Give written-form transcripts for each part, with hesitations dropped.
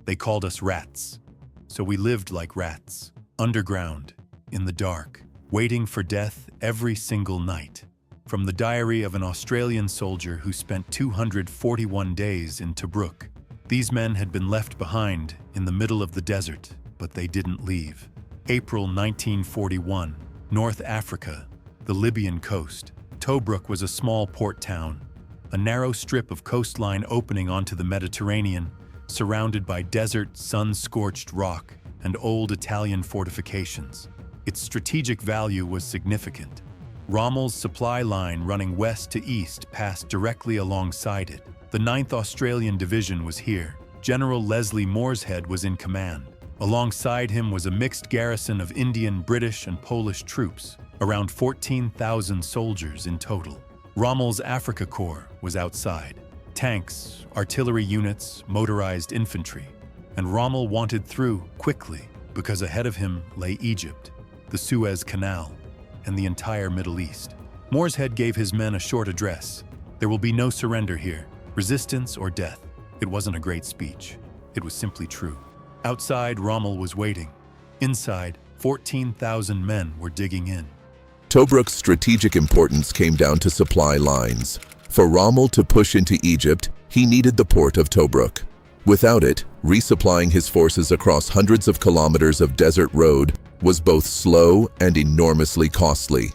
They called us rats. So we lived like rats, underground, in the dark, waiting for death every single night. From the diary of an Australian soldier who spent 241 days in Tobruk. These men had been left behind in the middle of the desert, but they didn't leave. April 1941, North Africa, the Libyan coast. Tobruk was a small port town, a narrow strip of coastline opening onto the Mediterranean, surrounded by desert, sun-scorched rock and old Italian fortifications. Its strategic value was significant. Rommel's supply line running west to east passed directly alongside it. The 9th Australian Division was here. General Leslie Morshead was in command. Alongside him was a mixed garrison of Indian, British, and Polish troops, around 14,000 soldiers in total. Rommel's Afrika Corps was outside. Tanks, artillery units, motorized infantry. And Rommel wanted through quickly because ahead of him lay Egypt, the Suez Canal, and the entire Middle East. Morshead gave his men a short address. There will be no surrender here, resistance or death. It wasn't a great speech. It was simply true. Outside, Rommel was waiting. Inside, 14,000 men were digging in. Tobruk's strategic importance came down to supply lines. For Rommel to push into Egypt, he needed the port of Tobruk. Without it, resupplying his forces across hundreds of kilometers of desert road was both slow and enormously costly.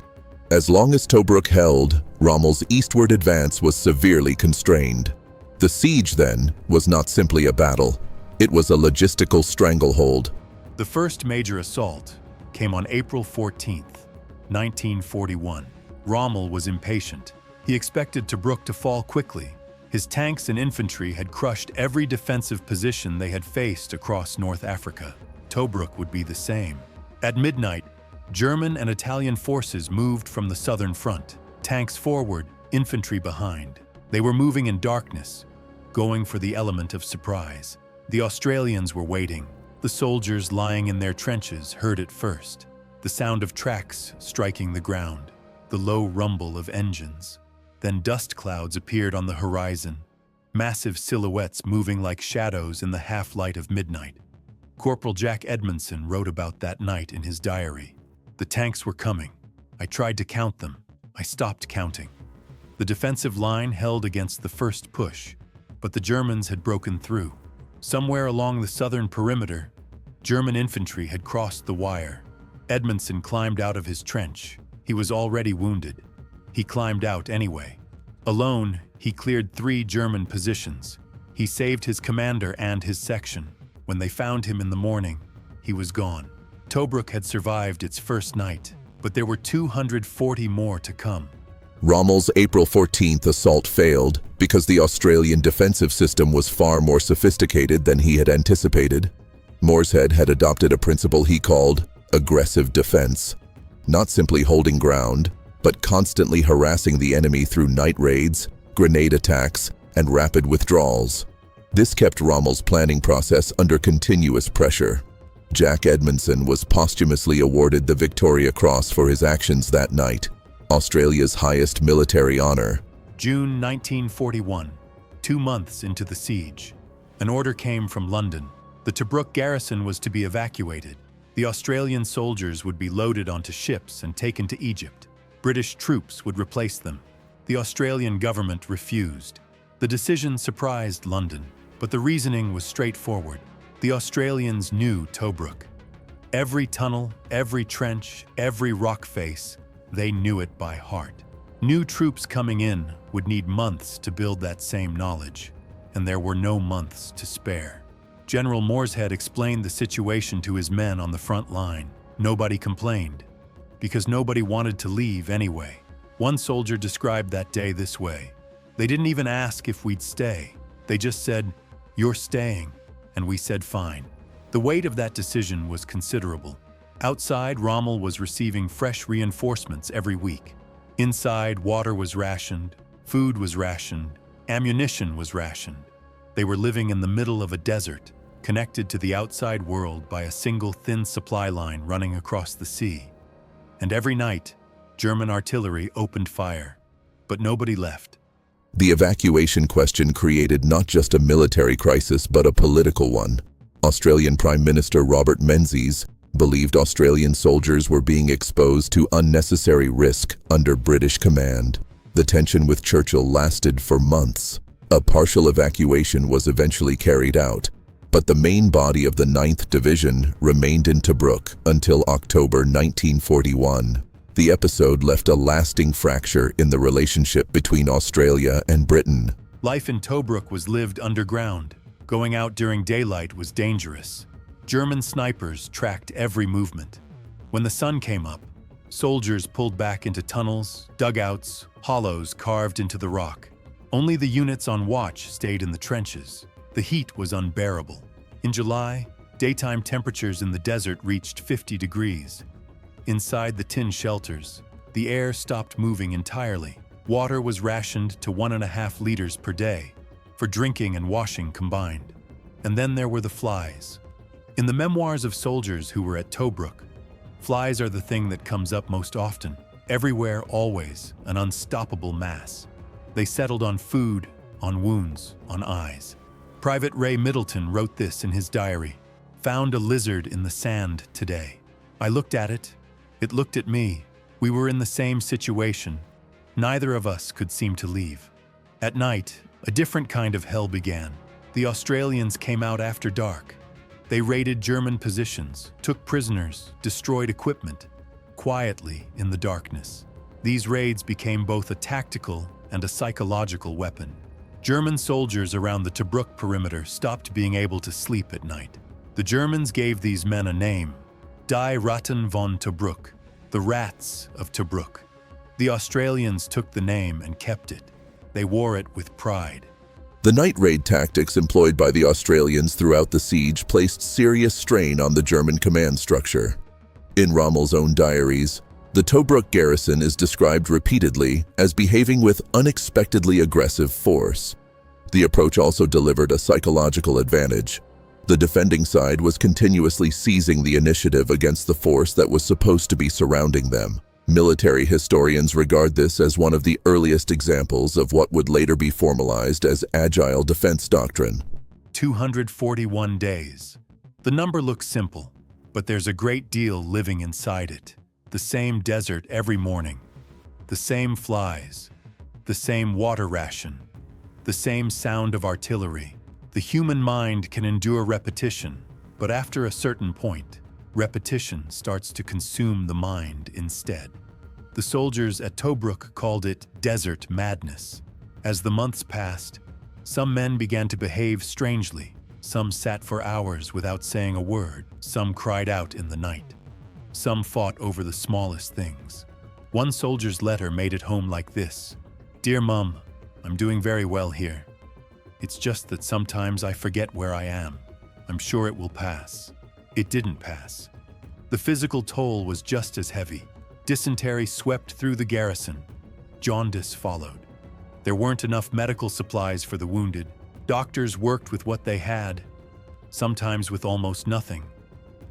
As long as Tobruk held, Rommel's eastward advance was severely constrained. The siege, then, was not simply a battle. It was a logistical stranglehold. The first major assault came on April 14th, 1941. Rommel was impatient. He expected Tobruk to fall quickly. His tanks and infantry had crushed every defensive position they had faced across North Africa. Tobruk would be the same. At midnight, German and Italian forces moved from the southern front. Tanks forward, infantry behind. They were moving in darkness, going for the element of surprise. The Australians were waiting. The soldiers lying in their trenches heard it first. The sound of tracks striking the ground, the low rumble of engines. Then dust clouds appeared on the horizon, massive silhouettes moving like shadows in the half-light of midnight. Corporal Jack Edmondson wrote about that night in his diary. The tanks were coming. I tried to count them. I stopped counting. The defensive line held against the first push, but the Germans had broken through. Somewhere along the southern perimeter, German infantry had crossed the wire. Edmondson climbed out of his trench. He was already wounded. He climbed out anyway. Alone, he cleared 3 German positions. He saved his commander and his section. When they found him in the morning, he was gone. Tobruk had survived its first night, but there were 240 more to come. Rommel's April 14th assault failed because the Australian defensive system was far more sophisticated than he had anticipated. Morshead had adopted a principle he called aggressive defense, not simply holding ground, but constantly harassing the enemy through night raids, grenade attacks, and rapid withdrawals. This kept Rommel's planning process under continuous pressure. Jack Edmondson was posthumously awarded the Victoria Cross for his actions that night, Australia's highest military honor. June 1941, 2 months into the siege. An order came from London. The Tobruk garrison was to be evacuated. The Australian soldiers would be loaded onto ships and taken to Egypt. British troops would replace them. The Australian government refused. The decision surprised London, but the reasoning was straightforward. The Australians knew Tobruk. Every tunnel, every trench, every rock face, they knew it by heart. New troops coming in would need months to build that same knowledge, and there were no months to spare. General Morshead explained the situation to his men on the front line. Nobody complained, because nobody wanted to leave anyway. One soldier described that day this way: "They didn't even ask if we'd stay. They just said, 'You're staying,' and we said fine." The weight of that decision was considerable. Outside, Rommel was receiving fresh reinforcements every week. Inside, water was rationed, food was rationed, ammunition was rationed. They were living in the middle of a desert, connected to the outside world by a single thin supply line running across the sea. And every night, German artillery opened fire, but nobody left. The evacuation question created not just a military crisis but a political one. Australian Prime Minister Robert Menzies believed Australian soldiers were being exposed to unnecessary risk under British command. The tension with Churchill lasted for months. A partial evacuation was eventually carried out, but the main body of the 9th Division remained in Tobruk until October 1941. The episode left a lasting fracture in the relationship between Australia and Britain. Life in Tobruk was lived underground. Going out during daylight was dangerous. German snipers tracked every movement. When the sun came up, soldiers pulled back into tunnels, dugouts, hollows carved into the rock. Only the units on watch stayed in the trenches. The heat was unbearable. In July, daytime temperatures in the desert reached 50 degrees. Inside the tin shelters, the air stopped moving entirely. Water was rationed to 1.5 liters per day, for drinking and washing combined. And then there were the flies. In the memoirs of soldiers who were at Tobruk, flies are the thing that comes up most often. Everywhere, always, an unstoppable mass. They settled on food, on wounds, on eyes. Private Ray Middleton wrote this in his diary. "Found a lizard in the sand today. I looked at it. It looked at me. We were in the same situation. Neither of us could seem to leave." At night, a different kind of hell began. The Australians came out after dark. They raided German positions, took prisoners, destroyed equipment, quietly in the darkness. These raids became both a tactical and a psychological weapon. German soldiers around the Tobruk perimeter stopped being able to sleep at night. The Germans gave these men a name: Die Ratten von Tobruk, the Rats of Tobruk. The Australians took the name and kept it. They wore it with pride. The night raid tactics employed by the Australians throughout the siege placed serious strain on the German command structure. In Rommel's own diaries, the Tobruk garrison is described repeatedly as behaving with unexpectedly aggressive force. The approach also delivered a psychological advantage. The defending side was continuously seizing the initiative against the force that was supposed to be surrounding them. Military historians regard this as one of the earliest examples of what would later be formalized as agile defense doctrine. 241 days. The number looks simple, but there's a great deal living inside it. The same desert every morning, the same flies, the same water ration, the same sound of artillery. The human mind can endure repetition, but after a certain point, repetition starts to consume the mind instead. The soldiers at Tobruk called it desert madness. As the months passed, some men began to behave strangely. Some sat for hours without saying a word. Some cried out in the night. Some fought over the smallest things. One soldier's letter made it home like this: "Dear Mum, I'm doing very well here. It's just that sometimes I forget where I am. I'm sure it will pass." It didn't pass. The physical toll was just as heavy. Dysentery swept through the garrison. Jaundice followed. There weren't enough medical supplies for the wounded. Doctors worked with what they had, sometimes with almost nothing.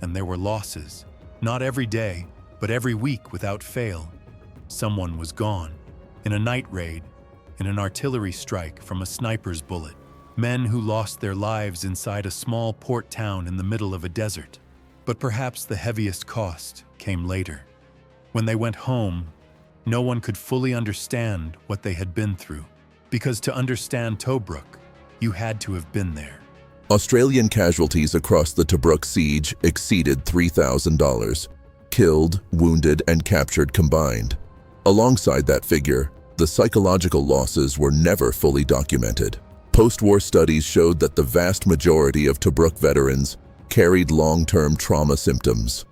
And there were losses. Not every day, but every week without fail. Someone was gone. In a night raid, in an artillery strike from a sniper's bullet. Men who lost their lives inside a small port town in the middle of a desert. But perhaps the heaviest cost came later. When they went home, no one could fully understand what they had been through. Because to understand Tobruk, you had to have been there. Australian casualties across the Tobruk siege exceeded $3,000, killed, wounded, and captured combined. Alongside that figure, the psychological losses were never fully documented. Post-war studies showed that the vast majority of Tobruk veterans carried long-term trauma symptoms.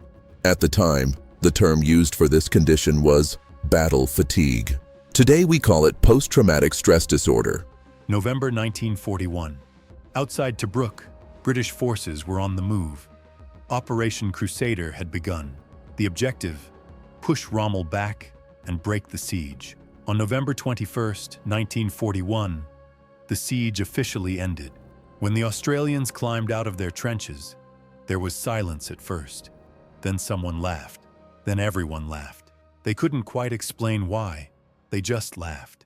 At the time, the term used for this condition was battle fatigue. Today we call it post-traumatic stress disorder. November 1941. Outside Tobruk, British forces were on the move. Operation Crusader had begun. The objective: push Rommel back and break the siege. On November 21, 1941, the siege officially ended. When the Australians climbed out of their trenches, there was silence at first. Then someone laughed. Then everyone laughed. They couldn't quite explain why. They just laughed.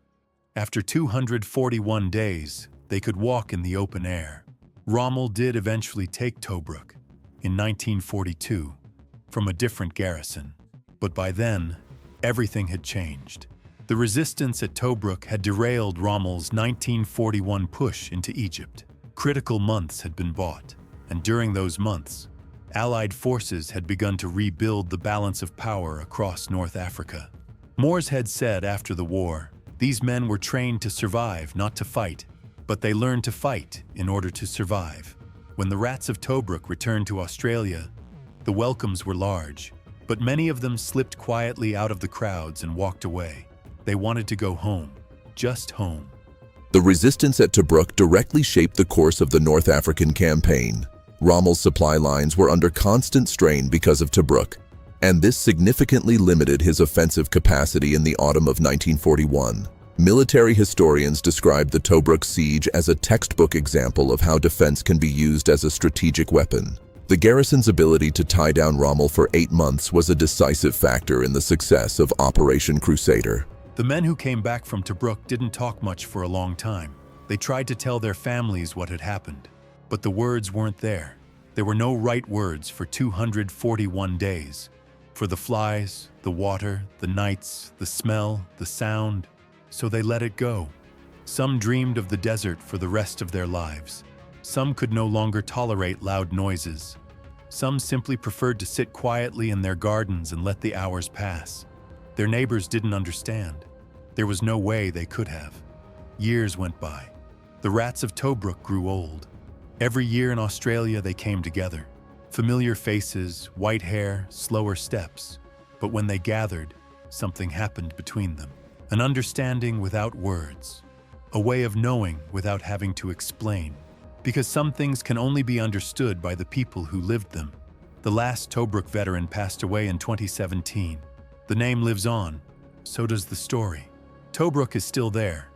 After 241 days, they could walk in the open air. Rommel did eventually take Tobruk in 1942 from a different garrison, but by then, everything had changed. The resistance at Tobruk had derailed Rommel's 1941 push into Egypt. Critical months had been bought, and during those months, Allied forces had begun to rebuild the balance of power across North Africa. Moores had said after the war, these men were trained to survive, not to fight, but they learned to fight in order to survive. When the Rats of Tobruk returned to Australia, the welcomes were large, but many of them slipped quietly out of the crowds and walked away. They wanted to go home, just home. The resistance at Tobruk directly shaped the course of the North African campaign. Rommel's supply lines were under constant strain because of Tobruk, and this significantly limited his offensive capacity in the autumn of 1941. Military historians described the Tobruk siege as a textbook example of how defense can be used as a strategic weapon. The garrison's ability to tie down Rommel for 8 months was a decisive factor in the success of Operation Crusader. The men who came back from Tobruk didn't talk much for a long time. They tried to tell their families what had happened, but the words weren't there. There were no right words for 241 days. For the flies, the water, the nights, the smell, the sound. So they let it go. Some dreamed of the desert for the rest of their lives. Some could no longer tolerate loud noises. Some simply preferred to sit quietly in their gardens and let the hours pass. Their neighbors didn't understand. There was no way they could have. Years went by. The Rats of Tobruk grew old. Every year in Australia they came together. Familiar faces, white hair, slower steps. But when they gathered, something happened between them. An understanding without words. A way of knowing without having to explain. Because some things can only be understood by the people who lived them. The last Tobruk veteran passed away in 2017. The name lives on, so does the story. Tobruk is still there,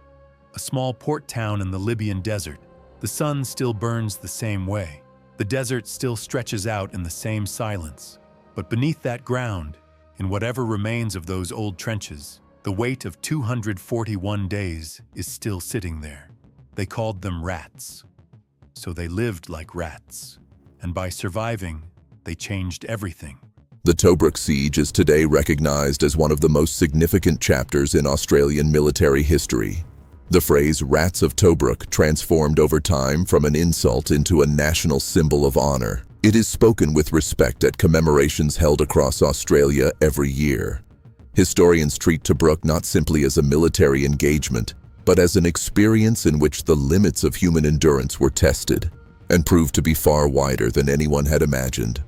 a small port town in the Libyan desert. The sun still burns the same way. The desert still stretches out in the same silence. But beneath that ground, in whatever remains of those old trenches, the weight of 241 days is still sitting there. They called them rats. So they lived like rats. And by surviving, they changed everything. The Tobruk siege is today recognized as one of the most significant chapters in Australian military history. The phrase Rats of Tobruk transformed over time from an insult into a national symbol of honor. It is spoken with respect at commemorations held across Australia every year. Historians treat Tobruk not simply as a military engagement, but as an experience in which the limits of human endurance were tested and proved to be far wider than anyone had imagined.